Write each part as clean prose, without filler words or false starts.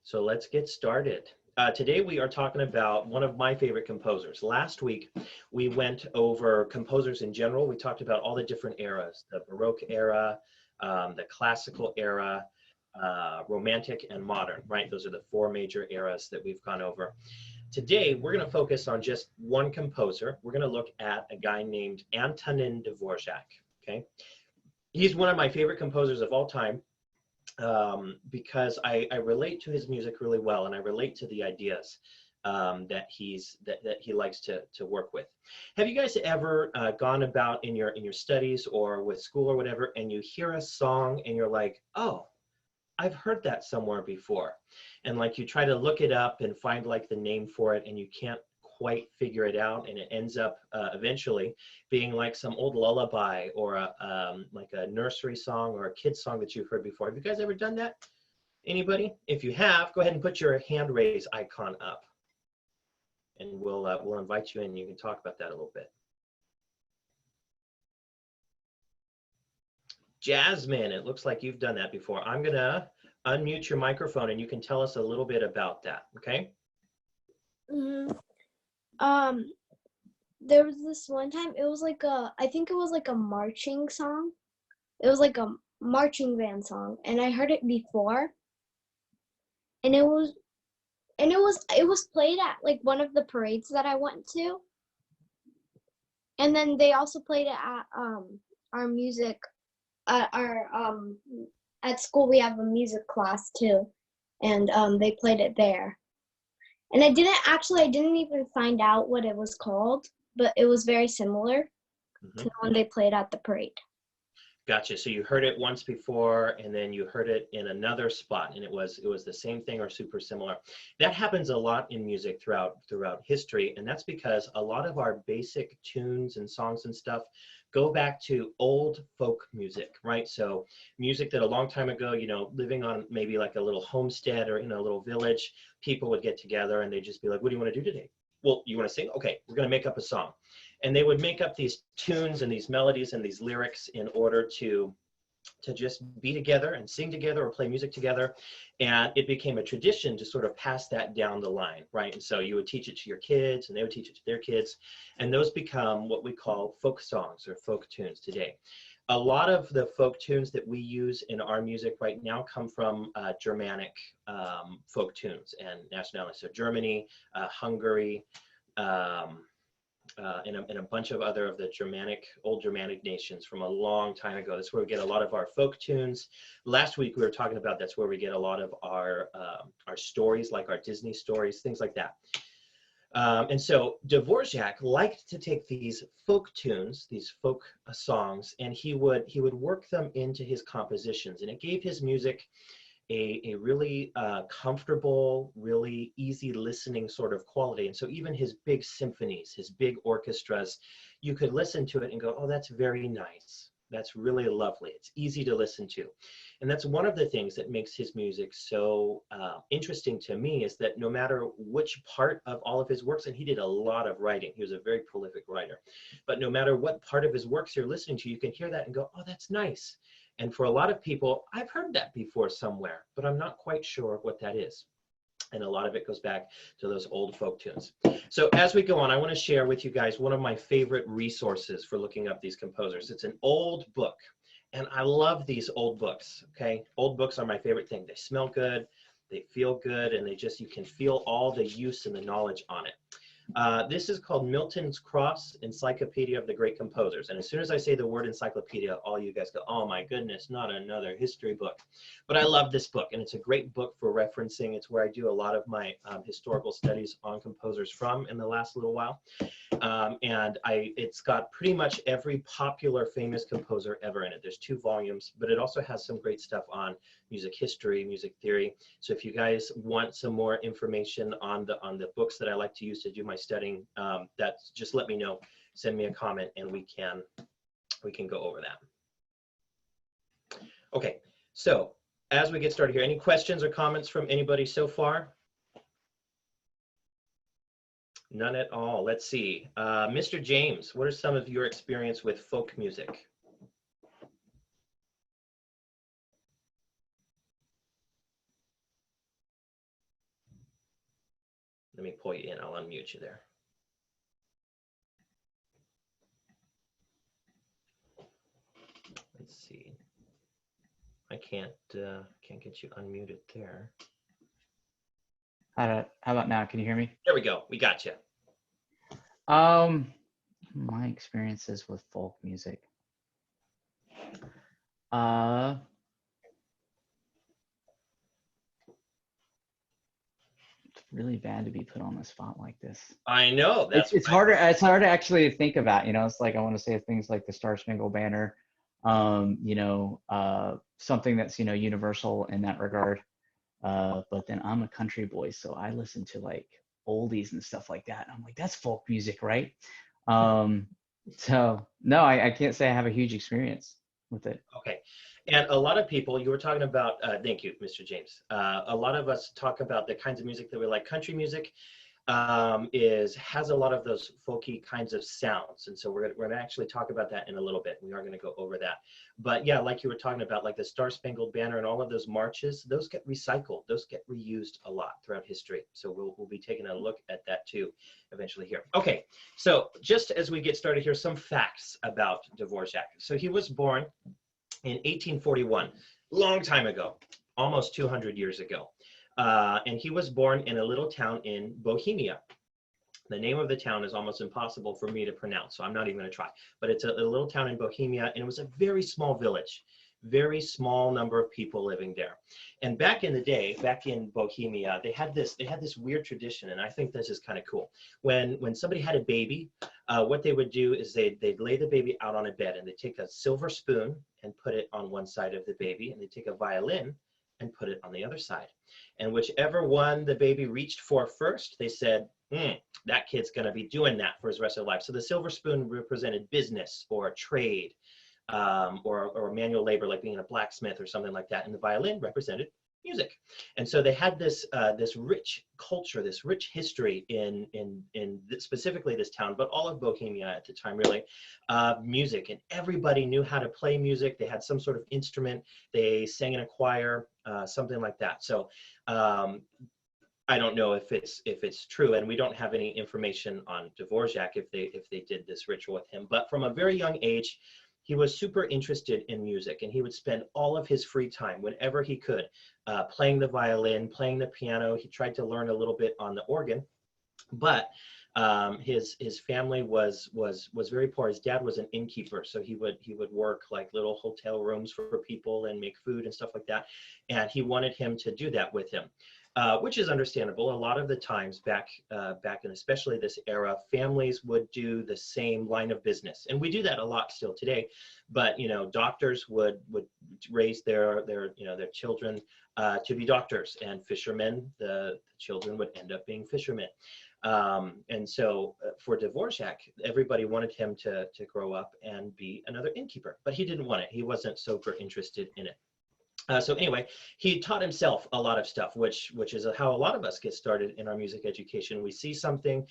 So let's get started. Today we are talking about one of my favorite composers. Last week we went over composers in general. We talked about all the different eras, the Baroque era, the classical era, romantic and modern, right? Those are the four major eras that we've gone over. Today we're going to focus on just one composer. We're going to look at a guy named Antonin Dvorak, okay? He's one of my favorite composers of all time. Because I relate to his music really well, and I relate to the ideas that he likes to work with. Have you guys ever gone about in your studies or with school or whatever, and you hear a song and you're like, oh, I've heard that somewhere before, and like you try to look it up and find like the name for it, and you can't quite figure it out, and it ends up eventually being like some old lullaby or like a nursery song or a kid's song that you've heard before. Have you guys ever done that? Anybody? If you have, go ahead and put your hand raise icon up, and we'll invite you in. You can talk about that a little bit. Jasmine, it looks like you've done that before. I'm gonna unmute your microphone, and you can tell us a little bit about that. Okay. There was this one time, it was like I think it was like a marching song. It was like a marching band song, and I heard it before. And it was played at like one of the parades that I went to. And then they also played it at our music at school. We have a music class too, and they played it there. And I didn't even find out what it was called, but it was very similar to the one they played at the parade. Gotcha. So you heard it once before, and then you heard it in another spot, and it was the same thing or super similar. That happens a lot in music throughout history, and that's because a lot of our basic tunes and songs and stuff go back to old folk music, right? So music that a long time ago, you know, living on maybe like a little homestead or in a little village, people would get together and they'd just be like, what do you want to do today? Well, you want to sing? Okay, we're going to make up a song. And they would make up these tunes and these melodies and these lyrics in order to just be together and sing together or play music together. And it became a tradition to sort of pass that down the line, right? And so you would teach it to your kids, and they would teach it to their kids. And those become what we call folk songs or folk tunes today. A lot of the folk tunes that we use in our music right now come from Germanic folk tunes and nationalities. So Germany, Hungary, and a bunch of other of the old Germanic nations from a long time ago. That's where we get a lot of our folk tunes. Last week we were talking about that's where we get a lot of our stories, like our Disney stories, things like that. And so Dvorak liked to take these folk tunes, these folk songs, and he would work them into his compositions, and it gave his music a really comfortable, really easy listening sort of quality. And so even his big symphonies, his big orchestras, you could listen to it and go, oh, that's very nice. That's really lovely. It's easy to listen to. And that's one of the things that makes his music so interesting to me, is that no matter which part of all of his works, and he did a lot of writing, he was a very prolific writer, but no matter what part of his works you're listening to, you can hear that and go, oh, that's nice. And for a lot of people, I've heard that before somewhere, but I'm not quite sure what that is. And a lot of it goes back to those old folk tunes. So as we go on, I want to share with you guys one of my favorite resources for looking up these composers. It's an old book, and I love these old books, okay? Old books are my favorite thing. They smell good, they feel good, and you can feel all the use and the knowledge on it. This is called Milton's Cross Encyclopedia of the Great Composers. And as soon as I say the word encyclopedia, all you guys go, oh my goodness, not another history book. But I love this book, and it's a great book for referencing. It's where I do a lot of my historical studies on composers from in the last little while. It's got pretty much every popular famous composer ever in it. There's 2 volumes, but it also has some great stuff on music history, music theory. So if you guys want some more information on the books that I like to use to do my studying, just let me know, send me a comment, and we can go over that. Okay, so as we get started here, any questions or comments from anybody so far? None at all. Let's see. Mr. James, what are some of your experience with folk music? Let me pull you in. I'll unmute you there. Let's see. I can't get you unmuted there. How about now? Can you hear me? There we go. We got you. My experiences with folk music. It's really bad to be put on the spot like this. I know. It's harder. It's hard to actually think about. You know, it's like I want to say things like the Star Spangled Banner. Something that's universal in that regard. But then I'm a country boy, so I listen to like oldies and stuff like that. I'm like, that's folk music, right? So no, I can't say I have a huge experience with it. Okay. And a lot of people, you were talking about, thank you, Mr. James. A lot of us talk about the kinds of music that we like. Country music has a lot of those folky kinds of sounds. And so we're going to actually talk about that in a little bit. We are going to go over that. But yeah, like you were talking about, like the Star Spangled Banner and all of those marches, those get recycled. Those get reused a lot throughout history. So we'll be taking a look at that too eventually here. Okay, so just as we get started here, some facts about Dvorak. So he was born in 1841, long time ago, almost 200 years ago. And he was born in a little town in Bohemia. The name of the town is almost impossible for me to pronounce, so I'm not even going to try. But it's a little town in Bohemia, and it was a very small village, very small number of people living there. And back in the day, back in Bohemia, they had this weird tradition, and I think this is kind of cool. When somebody had a baby, what they would do is they'd lay the baby out on a bed, and they'd take a silver spoon and put it on one side of the baby, and they'd take a violin and put it on the other side. And whichever one the baby reached for first, they said, that kid's going to be doing that for his rest of life. So the silver spoon represented business or trade, or manual labor, like being a blacksmith or something like that. And the violin represented music. And so they had this rich culture, this rich history in specifically this town, but all of Bohemia at the time, really, music. And everybody knew how to play music. They had some sort of instrument. They sang in a choir, something like that. So I don't know if it's true, and we don't have any information on Dvorak if they did this ritual with him. But from a very young age, he was super interested in music, and he would spend all of his free time, whenever he could, playing the violin, playing the piano. He tried to learn a little bit on the organ, but his family was very poor. His dad was an innkeeper, so he would work like little hotel rooms for people and make food and stuff like that. And he wanted him to do that with him. Which is understandable. A lot of the times back in especially this era, families would do the same line of business, and we do that a lot still today. But doctors would raise their children to be doctors, and fishermen, the children would end up being fishermen. And so for Dvorak, everybody wanted him to grow up and be another innkeeper, but he didn't want it. He wasn't super interested in it. So anyway, he taught himself a lot of stuff, which is how a lot of us get started in our music education. We see something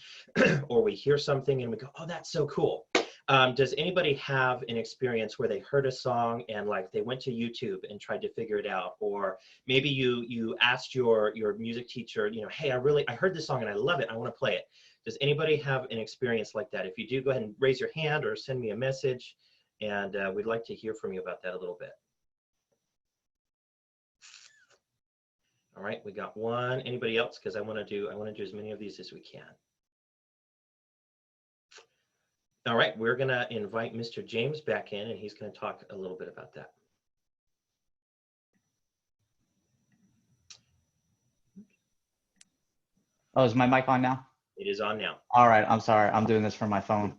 or we hear something and we go, oh, that's so cool. Does anybody have an experience where they heard a song and like they went to YouTube and tried to figure it out? Or maybe you asked your music teacher, hey, I heard this song and I love it. I want to play it. Does anybody have an experience like that? If you do, go ahead and raise your hand or send me a message, and we'd like to hear from you about that a little bit. All right, we got one. Anybody else? Because I want to do as many of these as we can. All right, we're going to invite Mr. James back in, and he's going to talk a little bit about that. Oh, is my mic on now? It is on now. All right, I'm sorry. I'm doing this from my phone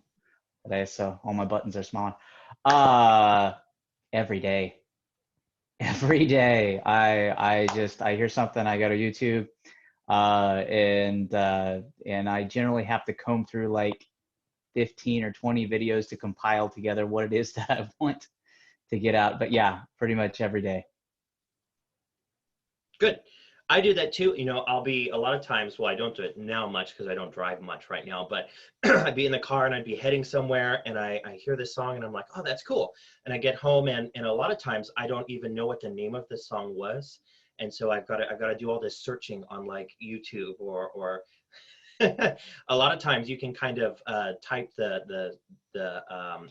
today, so all my buttons are smaller. Every day. Every day, I hear something, I go to YouTube, and I generally have to comb through like 15 or 20 videos to compile together what it is that I want to get out. But yeah, pretty much every day. Good. I do that too. I'll be a lot of times, well, I don't do it now much because I don't drive much right now, but I'd be in the car and I'd be heading somewhere and I hear this song and I'm like, oh, that's cool. And I get home and a lot of times I don't even know what the name of the song was. And so I've got to do all this searching on like YouTube or a lot of times you can kind of type the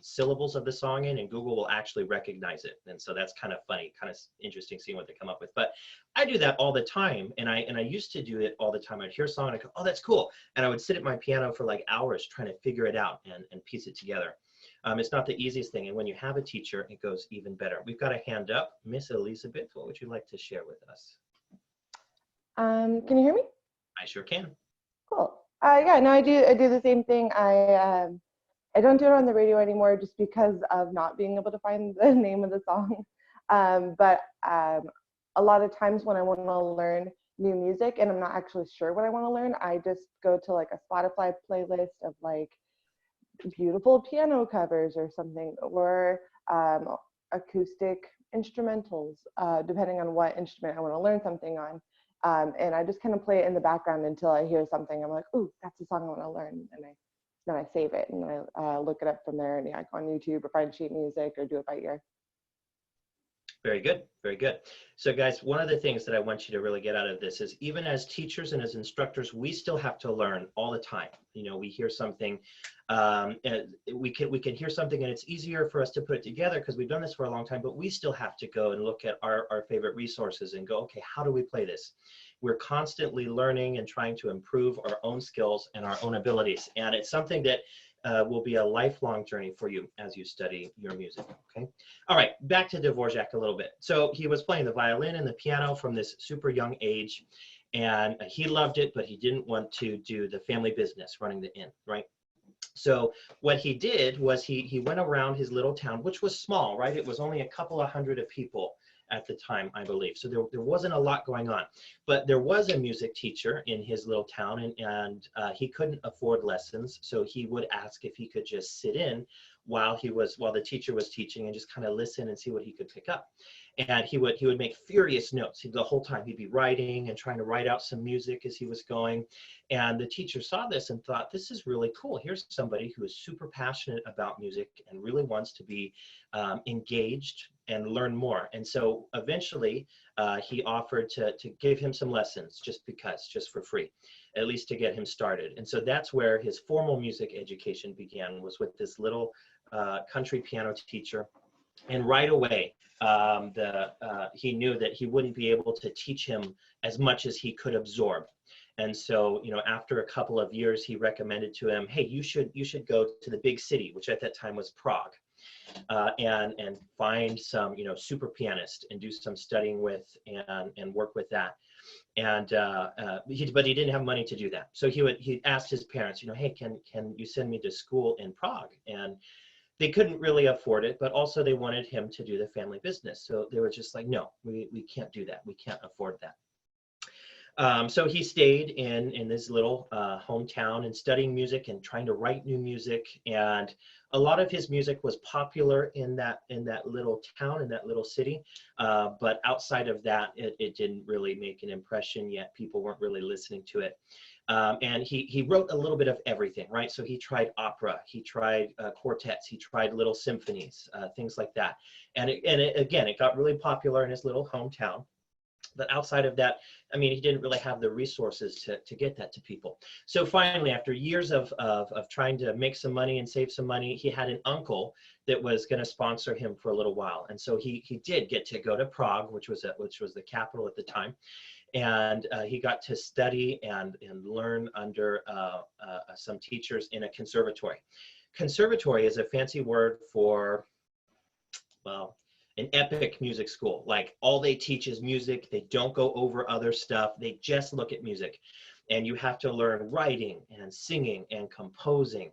syllables of the song in, and Google will actually recognize it. And so that's kind of funny, kind of interesting seeing what they come up with. But I do that all the time, and I used to do it all the time. I'd hear a song and I go, oh, that's cool, and I would sit at my piano for like hours trying to figure it out and piece it together. It's not the easiest thing, and when you have a teacher, it goes even better. We've got a hand up. Miss Elizabeth, what would you like to share with us? Can you hear me? I sure can. Cool. Yeah, no, I do the same thing. I don't do it on the radio anymore just because of not being able to find the name of the song. But a lot of times when I want to learn new music and I'm not actually sure what I want to learn, I just go to like a Spotify playlist of like beautiful piano covers or something, or acoustic instrumentals, depending on what instrument I want to learn something on. And I just kind of play it in the background until I hear something. I'm like, ooh, that's the song I want to learn. And then I save it and I look it up from there, and yeah, I go on YouTube or find sheet music or do it by ear. Very good, very good. So guys, one of the things that I want you to really get out of this is, even as teachers and as instructors, we still have to learn all the time. You know, we hear something, and we can hear something and it's easier for us to put it together because we've done this for a long time, but we still have to go and look at our favorite resources and go, okay, how do we play this? We're constantly learning and trying to improve our own skills and our own abilities. And it's something that will be a lifelong journey for you as you study your music, okay? All right, back to Dvorak a little bit. So he was playing the violin and the piano from this super young age, and he loved it, but he didn't want to do the family business, running the inn, right? So what he did was he went around his little town, which was small, right? It was only a couple of hundred of people at the time, I believe. So there wasn't a lot going on, but there was a music teacher in his little town, and he couldn't afford lessons. So he would ask if he could just sit in while the teacher was teaching and just kind of listen and see what he could pick up. And he would make furious notes. The whole time he'd be writing and trying to write out some music as he was going. And the teacher saw this and thought, this is really cool. Here's somebody who is super passionate about music and really wants to be engaged and learn more. And so eventually he offered to give him some lessons just for free, at least to get him started. And so that's where his formal music education began, was with this little country piano teacher. And right away, he knew that he wouldn't be able to teach him as much as he could absorb. And so, you know, after a couple of years, he recommended to him, hey, you should go to the big city, which at that time was Prague, and find some, you know, super pianist and do some studying with and work with that. And but he didn't have money to do that. So he asked his parents, you know, hey, can you send me to school in Prague? And they couldn't really afford it, but also they wanted him to do the family business. So they were just like, no, we can't do that. We can't afford that. So he stayed in this little hometown and studying music and trying to write new music. And a lot of his music was popular in that little town, in that little city. But outside of that, it didn't really make an impression yet. People weren't really listening to it. And he wrote a little bit of everything, right? So he tried opera, he tried quartets, he tried little symphonies, things like that. And again, it got really popular in his little hometown. But outside of that, I mean, he didn't really have the resources to get that to people. So finally, after years of trying to make some money and save some money, he had an uncle that was going to sponsor him for a little while. And so he did get to go to Prague, which was the capital at the time. And he got to study and learn under some teachers in a conservatory. Conservatory is a fancy word for, well, an epic music school. Like, all they teach is music. They don't go over other stuff. They just look at music. And you have to learn writing and singing and composing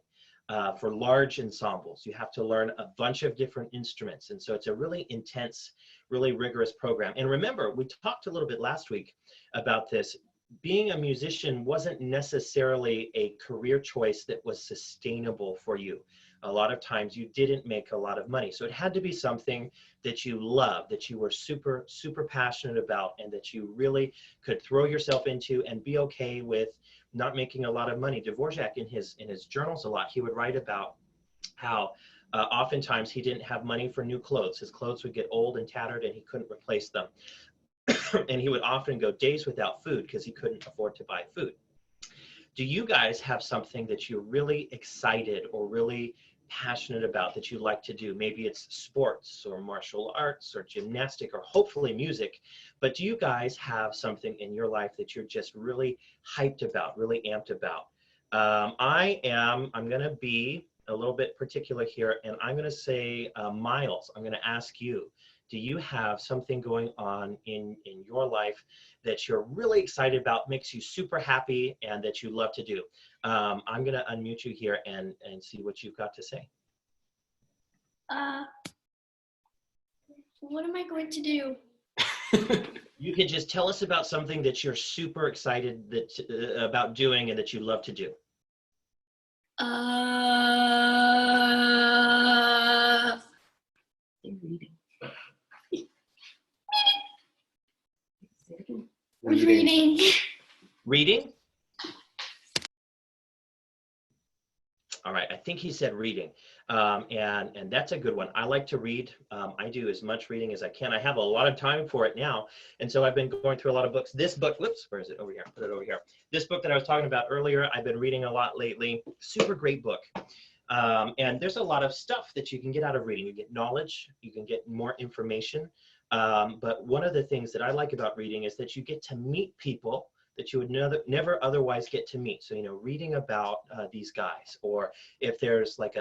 for large ensembles. You have to learn a bunch of different instruments. And so it's a really intense, really rigorous program. And remember, we talked a little bit last week about this. Being a musician wasn't necessarily a career choice that was sustainable for you. A lot of times you didn't make a lot of money. So it had to be something that you loved, that you were super, super passionate about, and that you really could throw yourself into and be okay with not making a lot of money. Dvorak, in his journals a lot, he would write about how oftentimes he didn't have money for new clothes. His clothes would get old and tattered and he couldn't replace them. And he would often go days without food because he couldn't afford to buy food. Do you guys have something that you're really excited or really passionate about that you like to do? Maybe it's sports or martial arts or gymnastic or hopefully music, but do you guys have something in your life that you're just really hyped about, really amped about? I'm going to be a little bit particular here, and I'm going to say, Miles, I'm going to ask you, do you have something going on in your life that you're really excited about, makes you super happy, and that you love to do? I'm going to unmute you here and see what you've got to say. What am I going to do? You can just tell us about something that you're super excited about doing and that you love to do. Reading. Reading? All right, I think he said reading, and that's a good one. I like to read. I do as much reading as I can. I have a lot of time for it now, and so I've been going through a lot of books. This book, whoops, where is it? Over here, put it over here. This book that I was talking about earlier, I've been reading a lot lately. Super great book. And there's a lot of stuff that you can get out of reading. You get knowledge, you can get more information. But one of the things that I like about reading is that you get to meet people that you would never otherwise get to meet. So, you know, reading about these guys, or if there's like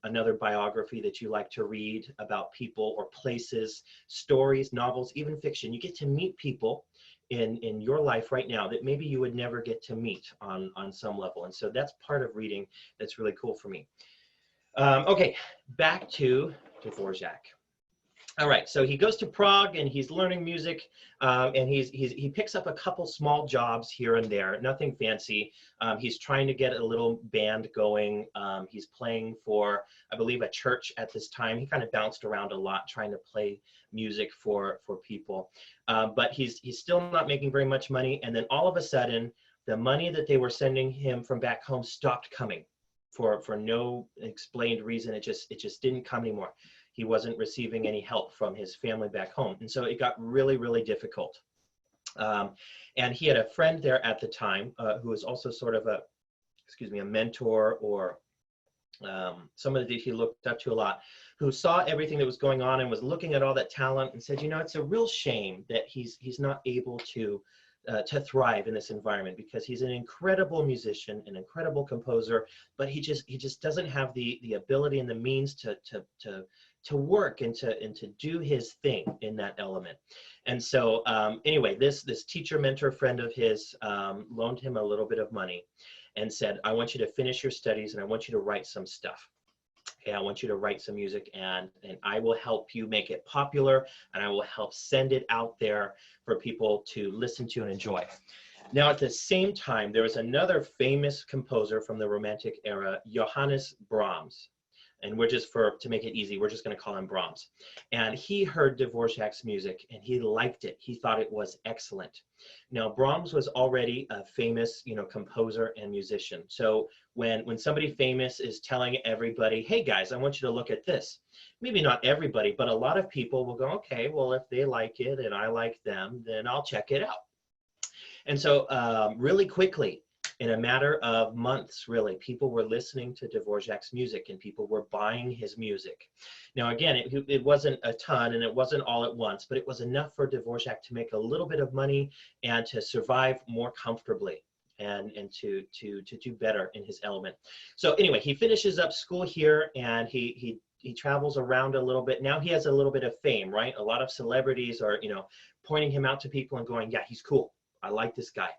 another biography that you like to read about people or places, stories, novels, even fiction, you get to meet people in your life right now that maybe you would never get to meet on some level. And so that's part of reading that's really cool for me. Okay, back to Dvorak. All right, so he goes to Prague and he's learning music, and he picks up a couple small jobs here and there, nothing fancy. He's trying to get a little band going. He's playing for, I believe, a church at this time. He kind of bounced around a lot trying to play music for people, but he's still not making very much money. And then all of a sudden, the money that they were sending him from back home stopped coming for no explained reason. It just didn't come anymore. He wasn't receiving any help from his family back home. And so it got really, really difficult. And he had a friend there at the time who was also sort of a mentor, or somebody that he looked up to a lot, who saw everything that was going on and was looking at all that talent and said, you know, it's a real shame that he's not able to thrive in this environment, because he's an incredible musician, an incredible composer, but he just doesn't have the ability and the means to work and to do his thing in that element. And so anyway, this teacher mentor friend of his loaned him a little bit of money and said, I want you to finish your studies and I want you to write some stuff. Okay, I want you to write some music, and I will help you make it popular, and I will help send it out there for people to listen to and enjoy. Now, at the same time, there was another famous composer from the Romantic era, Johannes Brahms. And we're just, to make it easy, we're just going to call him Brahms. And he heard Dvorak's music and he liked it. He thought it was excellent. Now, Brahms was already a famous, composer and musician. So when somebody famous is telling everybody, hey guys, I want you to look at this, maybe not everybody, but a lot of people will go, okay, well, if they like it and I like them, then I'll check it out. And so really quickly, in a matter of months, really, people were listening to Dvorak's music and people were buying his music. Now, again, it wasn't a ton and it wasn't all at once, but it was enough for Dvorak to make a little bit of money and to survive more comfortably and to do better in his element. So anyway, he finishes up school here and he travels around a little bit. Now he has a little bit of fame, right? A lot of celebrities are, pointing him out to people and going, yeah, he's cool. I like this guy.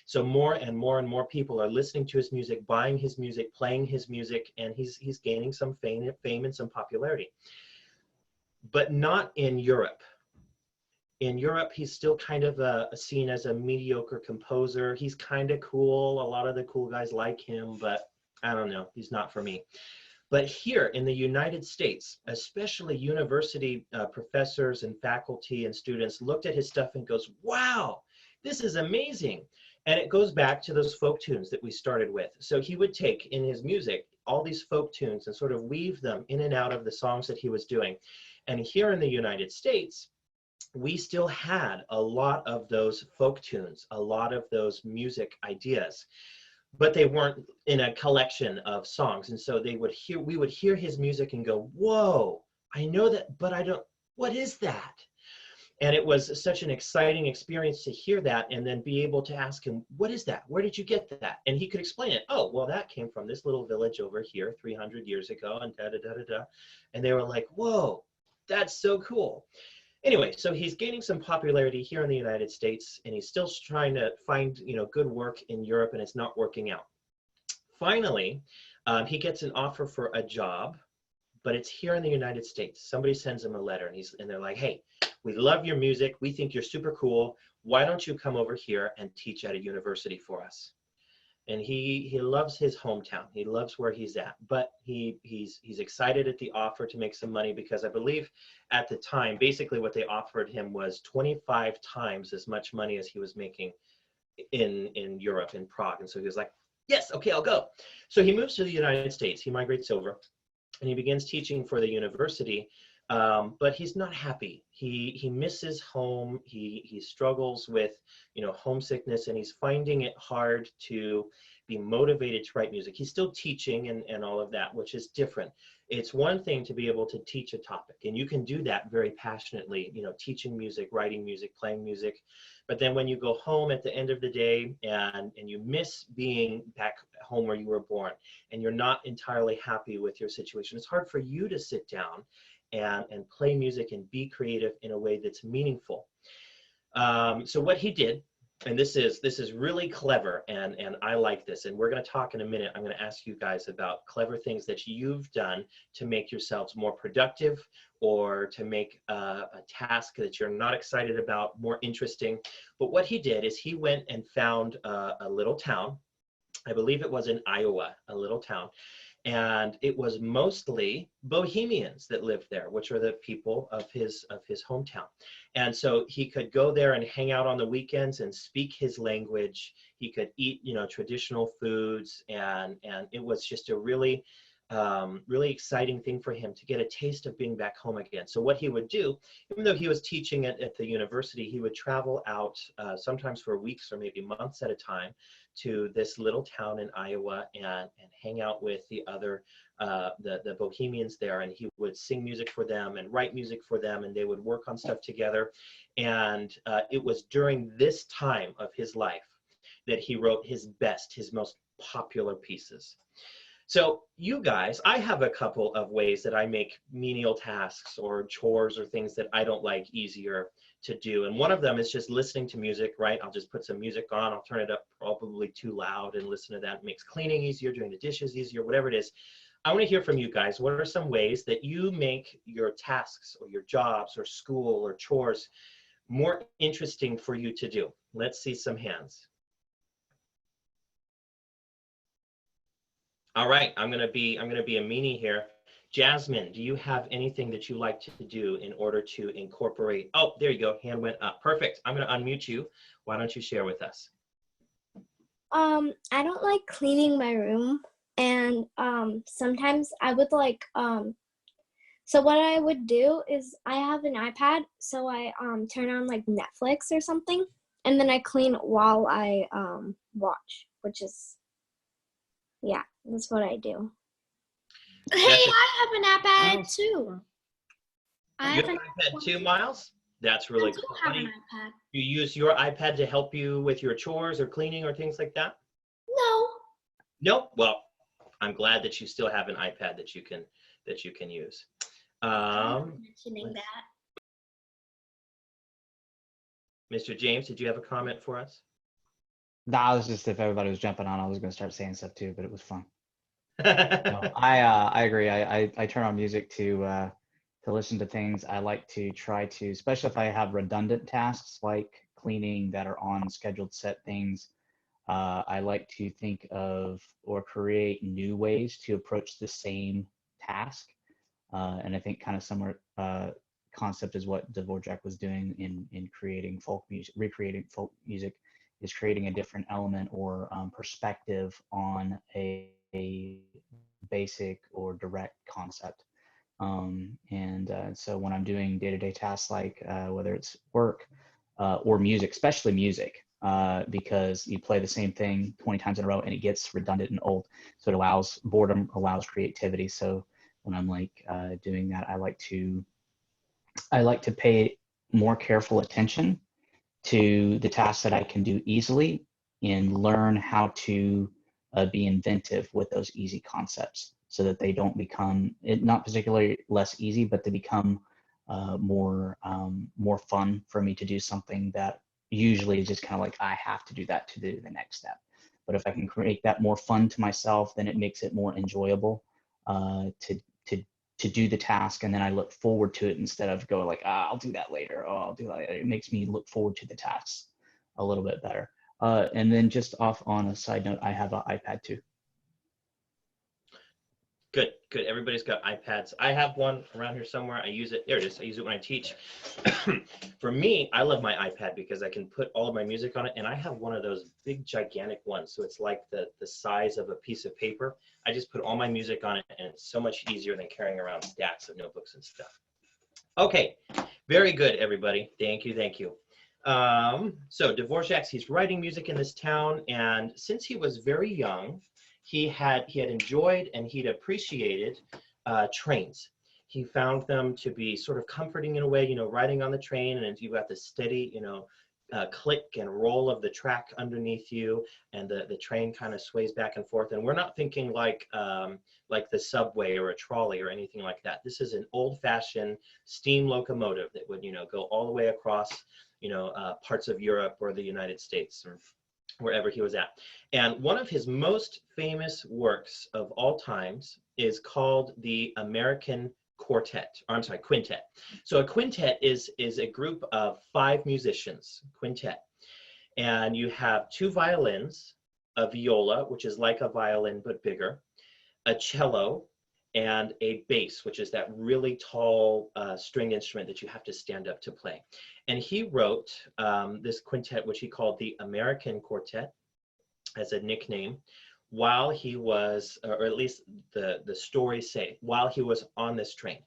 So more and more and more people are listening to his music, buying his music, playing his music, and he's gaining some fame and some popularity. But not in Europe. In Europe, he's still kind of seen as a mediocre composer. He's kind of cool. A lot of the cool guys like him, but I don't know, he's not for me. But here in the United States, especially university professors and faculty and students looked at his stuff and goes, wow, this is amazing. And it goes back to those folk tunes that we started with. So he would take in his music all these folk tunes and sort of weave them in and out of the songs that he was doing. And here in the United States, we still had a lot of those folk tunes, a lot of those music ideas. but they weren't in a collection of songs. And so we would hear his music and go, whoa, I know that, but I don't, what is that? And it was such an exciting experience to hear that and then be able to ask him, what is that? Where did you get that? And he could explain it. Oh, well, that came from this little village over here 300 years ago and da da da da da. And they were like, whoa, that's so cool. Anyway, so he's gaining some popularity here in the United States, and he's still trying to find, good work in Europe, and it's not working out. Finally, he gets an offer for a job, but it's here in the United States. Somebody sends him a letter, and they're like, hey, we love your music. We think you're super cool. Why don't you come over here and teach at a university for us? And he loves his hometown. He loves where he's at, but he's excited at the offer to make some money, because I believe at the time, basically what they offered him was 25 times as much money as he was making in Europe, in Prague. And so he was like, yes, okay, I'll go. So he moves to the United States. He migrates over, and he begins teaching for the university. But he's not happy. He misses home. He struggles with, homesickness, and he's finding it hard to be motivated to write music. He's still teaching and all of that, which is different. It's one thing to be able to teach a topic, and you can do that very passionately, teaching music, writing music, playing music. But then when you go home at the end of the day and you miss being back home where you were born, and you're not entirely happy with your situation, it's hard for you to sit down and play music and be creative in a way that's meaningful. So what he did, and this is really clever, and I like this, and we're going to talk in a minute. I'm going to ask you guys about clever things that you've done to make yourselves more productive, or to make a task that you're not excited about more interesting. But what he did is he went and found a little town. I believe it was in Iowa, a little town. And it was mostly Bohemians that lived there, which are the people of his hometown. And so he could go there and hang out on the weekends and speak his language. He could eat, traditional foods, and it was just a really exciting thing for him to get a taste of being back home again. So what he would do, even though he was teaching at the university, he would travel out sometimes for weeks or maybe months at a time to this little town in Iowa and hang out with the other the Bohemians there, and he would sing music for them and write music for them, and they would work on stuff together. And it was during this time of his life that he wrote his most popular pieces. So you guys, I have a couple of ways that I make menial tasks or chores or things that I don't like easier to do. And one of them is just listening to music, right? I'll just put some music on, I'll turn it up probably too loud and listen to that. It makes cleaning easier, doing the dishes easier, whatever it is. I want to hear from you guys. What are some ways that you make your tasks or your jobs or school or chores more interesting for you to do? Let's see some hands. All right, I'm gonna be a meanie here. Jasmine, do you have anything that you like to do in order to incorporate? Oh, there you go, hand went up. Perfect. I'm gonna unmute you. Why don't you share with us? I don't like cleaning my room, and sometimes I would like so what I would do is I have an iPad, so I turn on like Netflix or something, and then I clean while I watch, which is, yeah, that's what I do. Hey, I have an iPad too. You have an iPad too, Miles? That's really cool. I do have an iPad. You use your iPad to help you with your chores or cleaning or things like that? No. Nope. Well, I'm glad that you still have an iPad that you can use. Mentioning that. Mr. James, did you have a comment for us? No, I was just, if everybody was jumping on, I was going to start saying stuff too, but it was fun. No, I agree. I turn on music to listen to things. I like to try to, especially if I have redundant tasks like cleaning that are on scheduled set things. I like to think of or create new ways to approach the same task. And I think kind of similar concept is what Dvorak was doing in creating folk music, recreating folk music, is creating a different element or perspective on a basic or direct concept. So when I'm doing day-to-day tasks like whether it's work or music, especially music, because you play the same thing 20 times in a row and it gets redundant and old. So it allows boredom, allows creativity. So when I'm like doing that, I like to pay more careful attention to the tasks that I can do easily and learn how to be inventive with those easy concepts so that they don't become, not particularly less easy, but they become more fun for me to do something that usually is just kind of like, I have to do that to do the next step. But if I can create that more fun to myself, then it makes it more enjoyable to do the task, and then I look forward to it instead of go like, I'll do that later. Oh, I'll do that later. It makes me look forward to the tasks a little bit better. And then just off on a side note, I have an iPad too. Good, good. Everybody's got iPads. I have one around here somewhere. I use it. There it is. I use it when I teach. For me, I love my iPad because I can put all of my music on it, and I have one of those big, gigantic ones. So it's like the size of a piece of paper. I just put all my music on it, and it's so much easier than carrying around stacks of notebooks and stuff. Okay, very good, everybody. Thank you, thank you. So Dvorak's, he's writing music in this town, and since he was very young, he had enjoyed and he'd appreciated trains. He found them to be sort of comforting in a way, you know, riding on the train, and you've got the steady, you know, click and roll of the track underneath you, and the train kind of sways back and forth. And we're not thinking like the subway or a trolley or anything like that. This is an old-fashioned steam locomotive that would, you know, go all the way across, you know, parts of Europe or the United States or wherever he was at. And one of his most famous works of all times is called the American Quintet. So a quintet is a group of 5 musicians, quintet. And you have 2 violins, a viola, which is like a violin but bigger, a cello, and a bass, which is that really tall string instrument that you have to stand up to play. And he wrote this quintet, which he called the American Quartet, as a nickname, while he was, or at least the stories say, while he was on this train.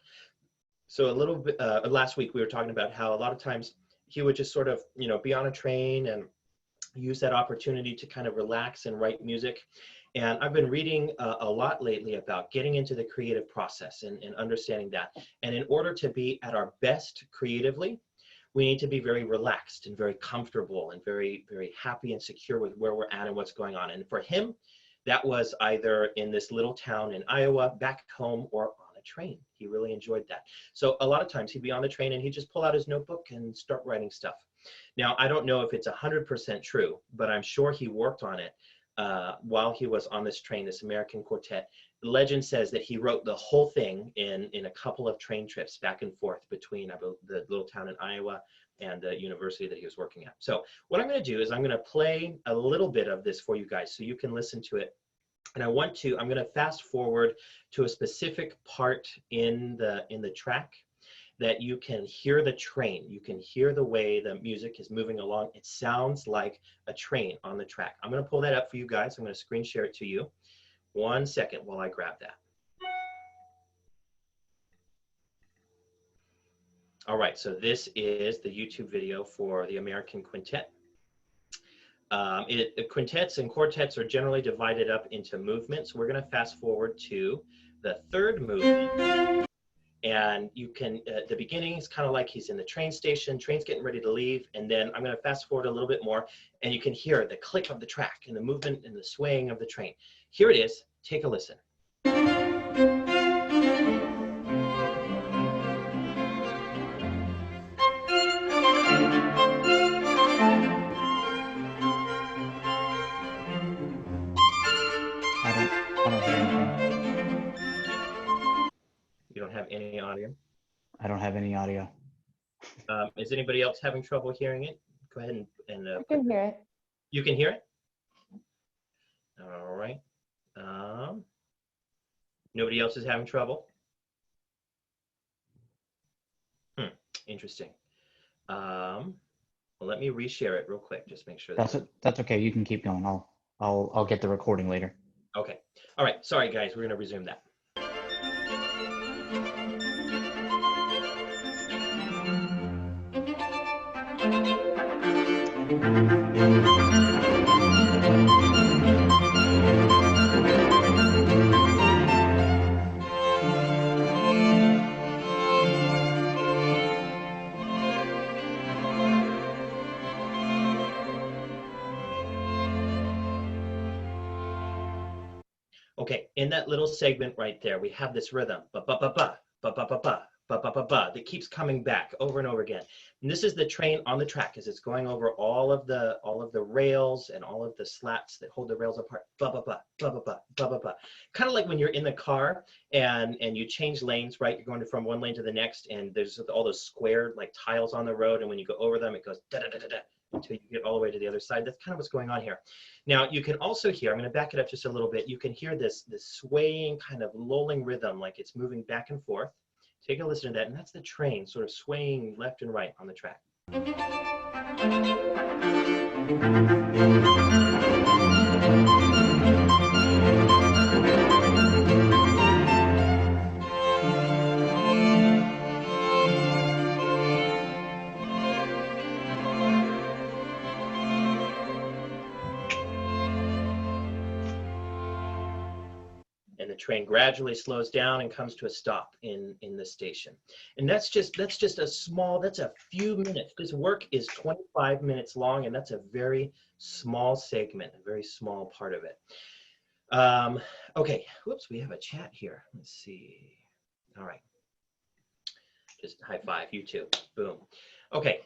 So a little bit, last week we were talking about how a lot of times he would just sort of, you know, be on a train and use that opportunity to kind of relax and write music. And I've been reading a lot lately about getting into the creative process and understanding that. And in order to be at our best creatively, we need to be very relaxed and very comfortable and very, very happy and secure with where we're at and what's going on. And for him, that was either in this little town in Iowa, back home, or on a train. He really enjoyed that. So a lot of times he'd be on the train and he'd just pull out his notebook and start writing stuff. Now, I don't know if it's 100% true, but I'm sure he worked on it while he was on this train, this American Quartet. Legend says that he wrote the whole thing in a couple of train trips back and forth between the little town in Iowa and the university that he was working at. So what I'm going to do is I'm going to play a little bit of this for you guys so you can listen to it. And I'm going to fast forward to a specific part in the track that you can hear the train. You can hear the way the music is moving along. It sounds like a train on the track. I'm going to pull that up for you guys. I'm going to screen share it to you. 1 second while I grab that. All right, so this is the YouTube video for the American Quintet. Quintets and quartets are generally divided up into movements. We're going to fast forward to the 3rd movement. And you can, at the beginning, it's kind of like he's in the train station, train's getting ready to leave, and then I'm going to fast forward a little bit more, and you can hear the click of the track and the movement and the swaying of the train. Here it is. Take a listen. I don't hear anything. You don't have any audio? I don't have any audio. Is anybody else having trouble hearing it? Go ahead and I can hear it. You can hear it? All right. Nobody else is having trouble? Interesting. Well, let me reshare it real quick. Just make sure That's okay. You can keep going. I'll get the recording later. Okay. All right. Sorry, guys. We're going to resume that. Okay, in that little segment right there, we have this rhythm, ba ba ba ba ba ba ba ba ba ba ba ba, that keeps coming back over and over again. And this is the train on the track as it's going over all of the rails and all of the slats that hold the rails apart. Ba ba ba ba ba ba ba ba ba. Kind of like when you're in the car and you change lanes, right? You're going from one lane to the next, and there's all those square like tiles on the road, and when you go over them, it goes da da da da da until you get all the way to the other side. That's kind of what's going on here. Now you can also hear, I'm going to back it up just a little bit. You can hear this swaying kind of lulling rhythm, like it's moving back and forth. Take a listen to that, and that's the train sort of swaying left and right on the track. And the train gradually slows down and comes to a stop in the station. And that's just a small, that's a few minutes. This work is 25 minutes long, and that's a very small segment, a very small part of it. Okay, whoops, we have a chat here. Let's see. All right. Just high five, you too. Boom. Okay,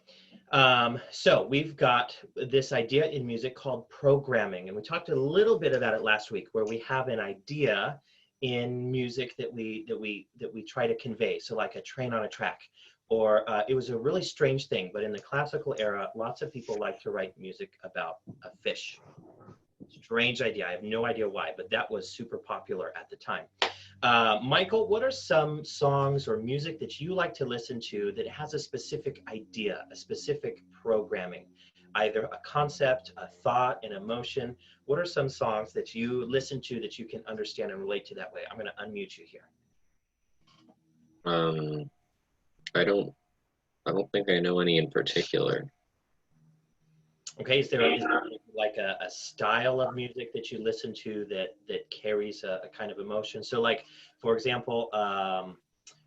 so we've got this idea in music called programming, and we talked a little bit about it last week, where we have an idea in music that we try to convey. So like a train on a track, or it was a really strange thing, but in the classical era, lots of people like to write music about a fish. Strange idea. I have no idea why, but that was super popular at the time. Michael, what are some songs or music that you like to listen to that has a specific idea, a specific programming, either a concept, a thought, an emotion? What are some songs that you listen to that you can understand and relate to that way? I'm going to unmute you here. I don't think I know any in particular. Okay, is there like a style of music that you listen to that carries a kind of emotion? So like, for example,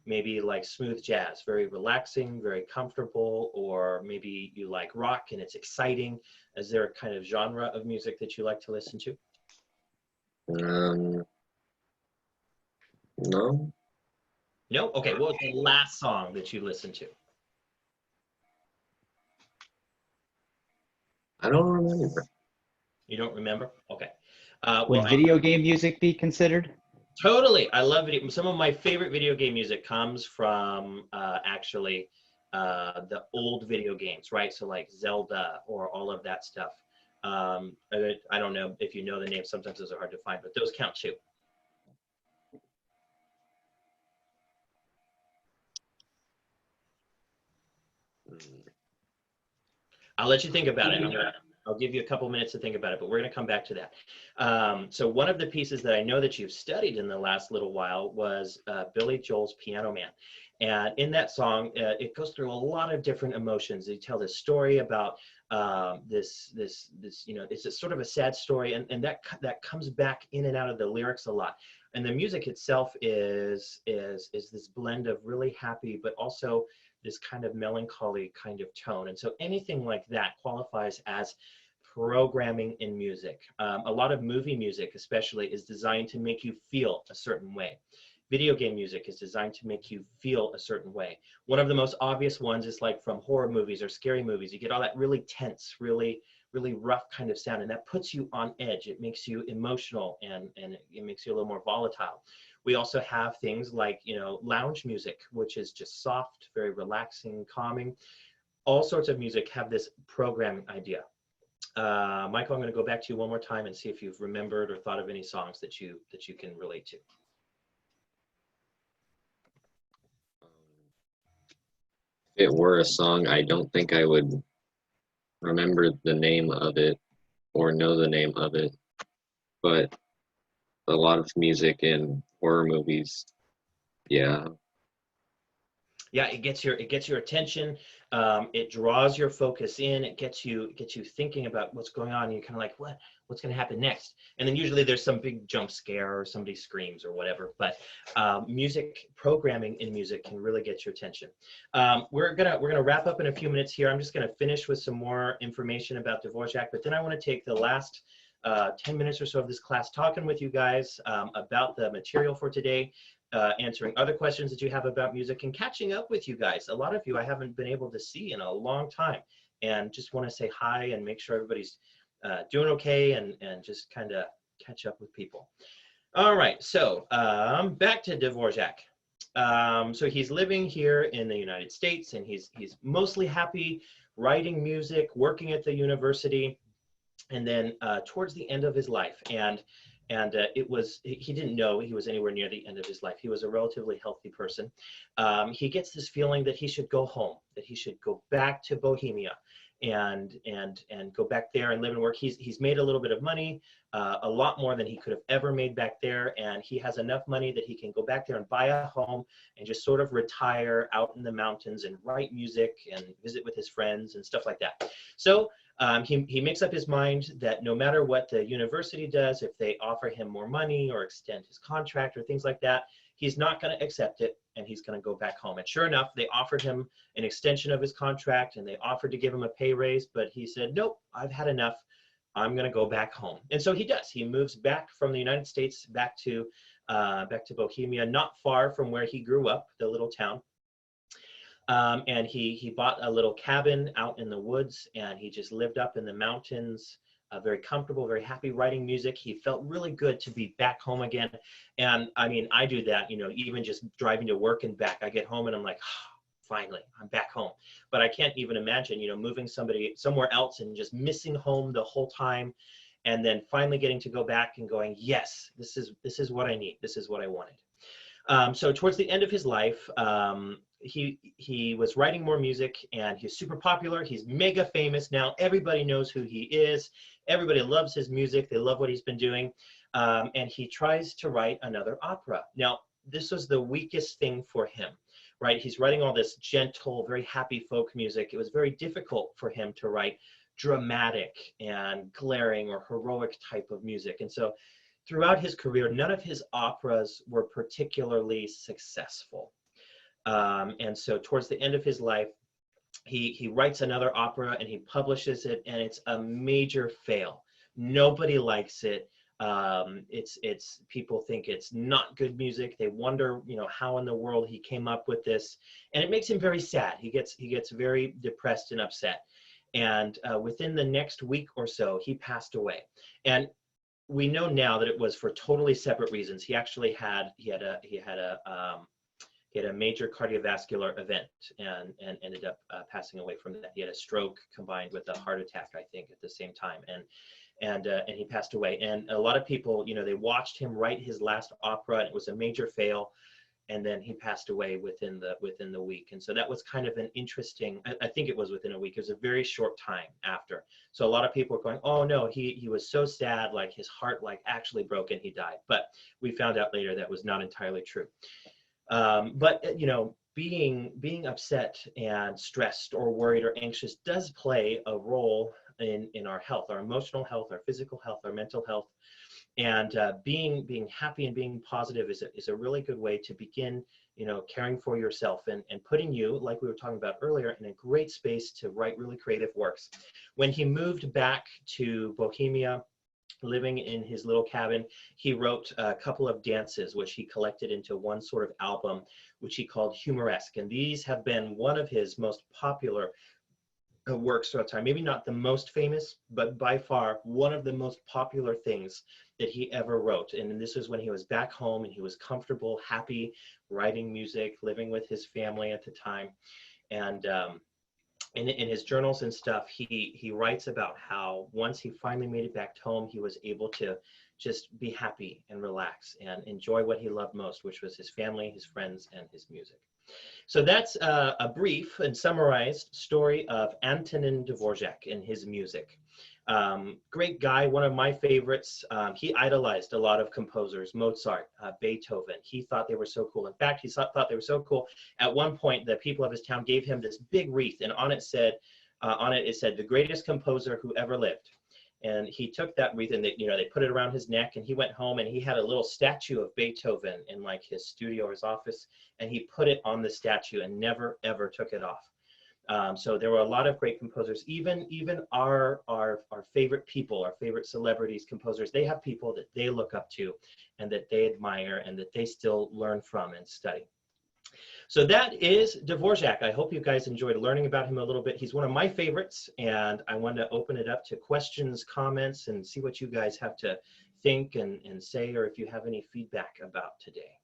maybe like smooth jazz, very relaxing, very comfortable, or maybe you like rock and it's exciting. Is there a kind of genre of music that you like to listen to? No. No? Okay, what was the last song that you listened to? I don't remember. You don't remember? Okay. Would video game music be considered? Totally. I love video. Some of my favorite video game music comes from actually the old video games, right? So like Zelda or all of that stuff. I don't know if you know the names. Sometimes those are hard to find, but those count too. I'll let you think about it. I'll give you a couple minutes to think about it, but we're going to come back to that. So one of the pieces that I know that you've studied in the last little while was Billy Joel's Piano Man. And in that song, it goes through a lot of different emotions. They tell this story about this, you know, it's a sort of a sad story, and that comes back in and out of the lyrics a lot. And the music itself is this blend of really happy, but also this kind of melancholy kind of tone. And so anything like that qualifies as programming in music. A lot of movie music especially is designed to make you feel a certain way. Video game music is designed to make you feel a certain way. One of the most obvious ones is like from horror movies or scary movies. You get all that really tense, really rough kind of sound, and that puts you on edge. It makes you emotional, and it makes you a little more volatile. We also have things like, you know, lounge music, which is just soft, very relaxing, calming. All sorts of music have this programming idea. Michael, I'm going to go back to you one more time and see if you've remembered or thought of any songs that you can relate to. If it were a song, I don't think I would remember the name of it or know the name of it, but a lot of music in horror movies, yeah. Yeah, it gets your attention. It draws your focus in. It gets you thinking about what's going on. And you're kind of like, what's going to happen next? And then usually there's some big jump scare or somebody screams or whatever. But music programming in music can really get your attention. We're gonna wrap up in a few minutes here. I'm just gonna finish with some more information about Dvorak, but then I want to take the last 10 minutes or so of this class talking with you guys about the material for today, answering other questions that you have about music, and catching up with you guys. A lot of you I haven't been able to see in a long time, and just want to say hi and make sure everybody's doing okay, and just kind of catch up with people. All right, so back to Dvorak. So he's living here in the United States, and he's mostly happy writing music, working at the university, and then towards the end of his life, and he didn't know he was anywhere near the end of his life. He was a relatively healthy person. He gets this feeling that he should go home, that he should go back to Bohemia, and go back there and live and work. He's made a little bit of money, a lot more than he could have ever made back there, and he has enough money that he can go back there and buy a home and just sort of retire out in the mountains and write music and visit with his friends and stuff like that. So he makes up his mind that no matter what the university does, if they offer him more money or extend his contract or things like that, he's not going to accept it, and he's going to go back home. And sure enough, they offered him an extension of his contract, and they offered to give him a pay raise, but he said, nope, I've had enough. I'm going to go back home. And so he does. He moves back from the United States back to Bohemia, not far from where he grew up, the little town. And he bought a little cabin out in the woods, and he just lived up in the mountains, very comfortable, very happy writing music. He felt really good to be back home again. And I mean, I do that, you know, even just driving to work and back. I get home and I'm like, oh, finally, I'm back home. But I can't even imagine, you know, moving somebody somewhere else and just missing home the whole time, and then finally getting to go back and going, yes, this is what I need. This is what I wanted. So towards the end of his life, he was writing more music, and he's super popular. He's mega famous now. Everybody knows who he is. Everybody loves his music. They love what he's been doing. And he tries to write another opera. Now, this was the weakest thing for him, right? He's writing all this gentle, very happy folk music. It was very difficult for him to write dramatic and glaring or heroic type of music. And so throughout his career, none of his operas were particularly successful. And so towards the end of his life, he writes another opera and he publishes it, and it's a major fail. Nobody likes it. It's people think it's not good music. They wonder, you know, how in the world he came up with this, and it makes him very sad. He gets very depressed and upset. And within the next week or so, he passed away. And we know now that it was for totally separate reasons. He actually had a major cardiovascular event and ended up passing away from that. He had a stroke combined with a heart attack, I think, at the same time, and he passed away. And a lot of people, you know, they watched him write his last opera, and it was a major fail, and then he passed away within the week. And so that was kind of an interesting. I think it was within a week. It was a very short time after. So a lot of people were going, "Oh no, he was so sad, like his heart like actually broke and he died." But we found out later that was not entirely true. But you know, being upset and stressed or worried or anxious does play a role in our health, our emotional health, our physical health, our mental health. And being happy and being positive is a really good way to begin, you know, caring for yourself and putting you, like we were talking about earlier, in a great space to write really creative works. When he moved back to Bohemia, living in his little cabin, he wrote a couple of dances, which he collected into one sort of album, which he called Humoresque. And these have been one of his most popular works throughout time. Maybe not the most famous, but by far one of the most popular things that he ever wrote. And this was when he was back home and he was comfortable, happy, writing music, living with his family at the time. And in his journals and stuff, he writes about how once he finally made it back home, he was able to just be happy and relax and enjoy what he loved most, which was his family, his friends, and his music. So that's a brief and summarized story of Antonin Dvorak and his music. Great guy, one of my favorites. He idolized a lot of composers, Mozart, Beethoven. He thought they were so cool. In fact, he thought they were so cool. At one point, the people of his town gave him this big wreath, and on it it said, "The greatest composer who ever lived." And he took that wreath and they put it around his neck, and he went home and he had a little statue of Beethoven in like his studio or his office, and he put it on the statue and never ever took it off. So there were a lot of great composers. Even our favorite people, our favorite celebrities, composers, they have people that they look up to and that they admire and that they still learn from and study. So that is Dvorak. I hope you guys enjoyed learning about him a little bit. He's one of my favorites, and I want to open it up to questions, comments, and see what you guys have to think and say, or if you have any feedback about today.